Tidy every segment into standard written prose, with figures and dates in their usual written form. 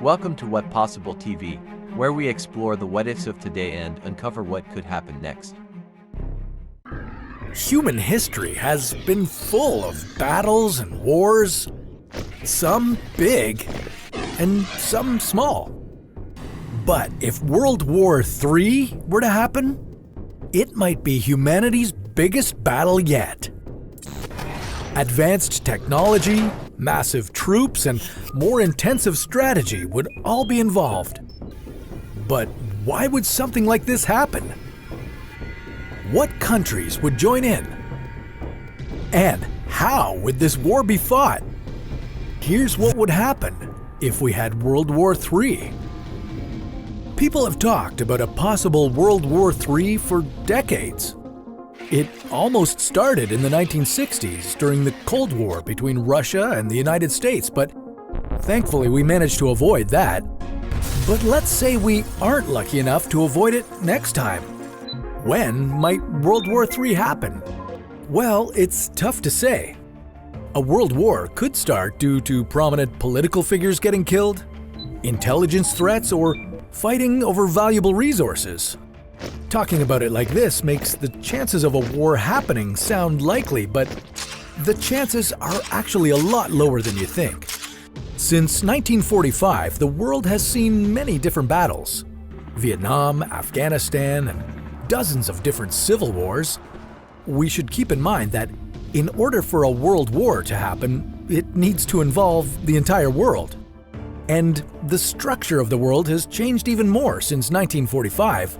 Welcome to What Possible TV, where we explore the what ifs of today and uncover what could happen next. Human history has been full of battles and wars, some big and some small. But if World War III were to happen, it might be humanity's biggest battle yet. Advanced technology, massive troops, and more intensive strategy would all be involved. But why would something like this happen? What countries would join in? And how would this war be fought? Here's what would happen if we had World War III. People have talked about a possible World War III for decades. It almost started in the 1960s during the Cold War between Russia and the United States, but thankfully we managed to avoid that. But let's say we aren't lucky enough to avoid it next time. When might World War III happen? Well, it's tough to say. A world war could start due to prominent political figures getting killed, intelligence threats, or fighting over valuable resources. Talking about it like this makes the chances of a war happening sound likely, but the chances are actually a lot lower than you think. Since 1945, the world has seen many different battles. Vietnam, Afghanistan, and dozens of different civil wars. We should keep in mind that in order for a world war to happen, it needs to involve the entire world. And the structure of the world has changed even more since 1945.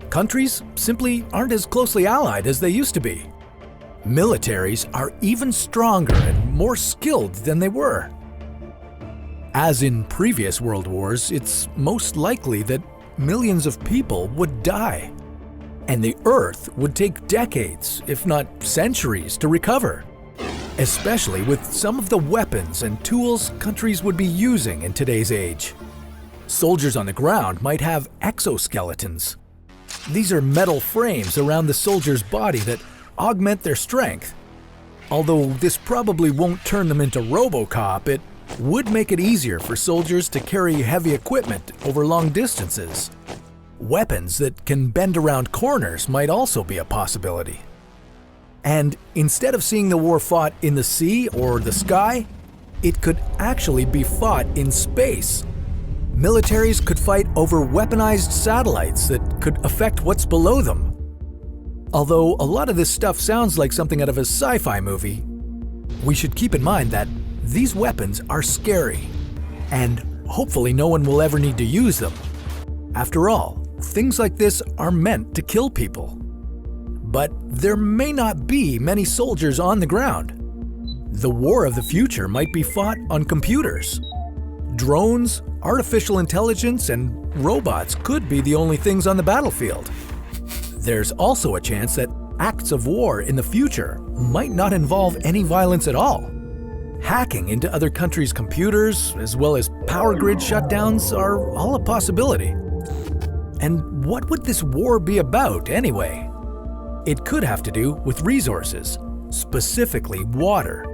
Countries simply aren't as closely allied as they used to be. Militaries are even stronger and more skilled than they were. As in previous world wars, it's most likely that millions of people would die. And the Earth would take decades, if not centuries, to recover. Especially with some of the weapons and tools countries would be using in today's age. Soldiers on the ground might have exoskeletons. These are metal frames around the soldier's body that augment their strength. Although this probably won't turn them into RoboCop, it would make it easier for soldiers to carry heavy equipment over long distances. Weapons that can bend around corners might also be a possibility. And instead of seeing the war fought in the sea or the sky, it could actually be fought in space. Militaries could fight over weaponized satellites that could affect what's below them. Although a lot of this stuff sounds like something out of a sci-fi movie, we should keep in mind that these weapons are scary, and hopefully no one will ever need to use them. After all, things like this are meant to kill people. But there may not be many soldiers on the ground. The war of the future might be fought on computers. Drones, artificial intelligence, and robots could be the only things on the battlefield. There's also a chance that acts of war in the future might not involve any violence at all. Hacking into other countries' computers, as well as power grid shutdowns, are all a possibility. And what would this war be about anyway? It could have to do with resources, specifically water.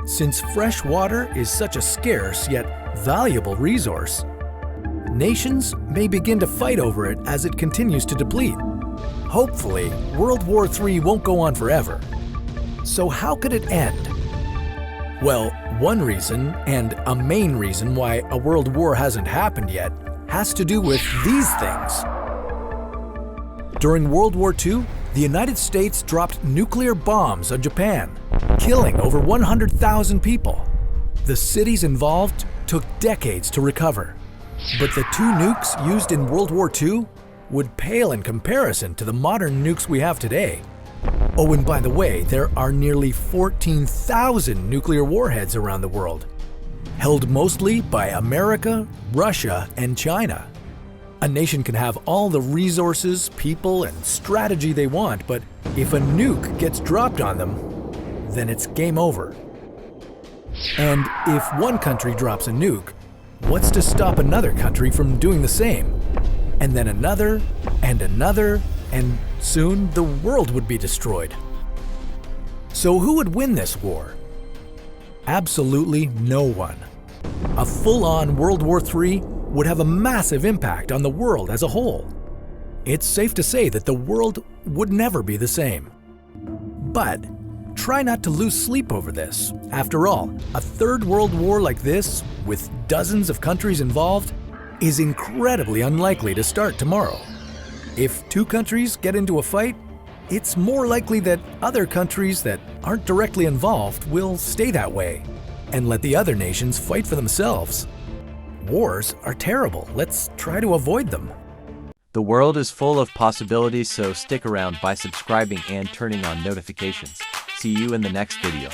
Since fresh water is such a scarce yet valuable resource, nations may begin to fight over it as it continues to deplete. Hopefully, World War III won't go on forever. So how could it end? Well, one reason, and a main reason why a world war hasn't happened yet, has to do with these things. During World War II, the United States dropped nuclear bombs on Japan, killing over 100,000 people. The cities involved took decades to recover. But the two nukes used in World War II would pale in comparison to the modern nukes we have today. Oh, and by the way, there are nearly 14,000 nuclear warheads around the world, held mostly by America, Russia, and China. A nation can have all the resources, people, and strategy they want, but if a nuke gets dropped on them, then it's game over. And if one country drops a nuke, what's to stop another country from doing the same? And then another, and soon the world would be destroyed. So who would win this war? Absolutely no one. A full-on World War III would have a massive impact on the world as a whole. It's safe to say that the world would never be the same. But try not to lose sleep over this. After all, a third world war like this, with dozens of countries involved, is incredibly unlikely to start tomorrow. If two countries get into a fight, it's more likely that other countries that aren't directly involved will stay that way and let the other nations fight for themselves. Wars are terrible. Let's try to avoid them. The world is full of possibilities, so stick around by subscribing and turning on notifications. See you in the next video.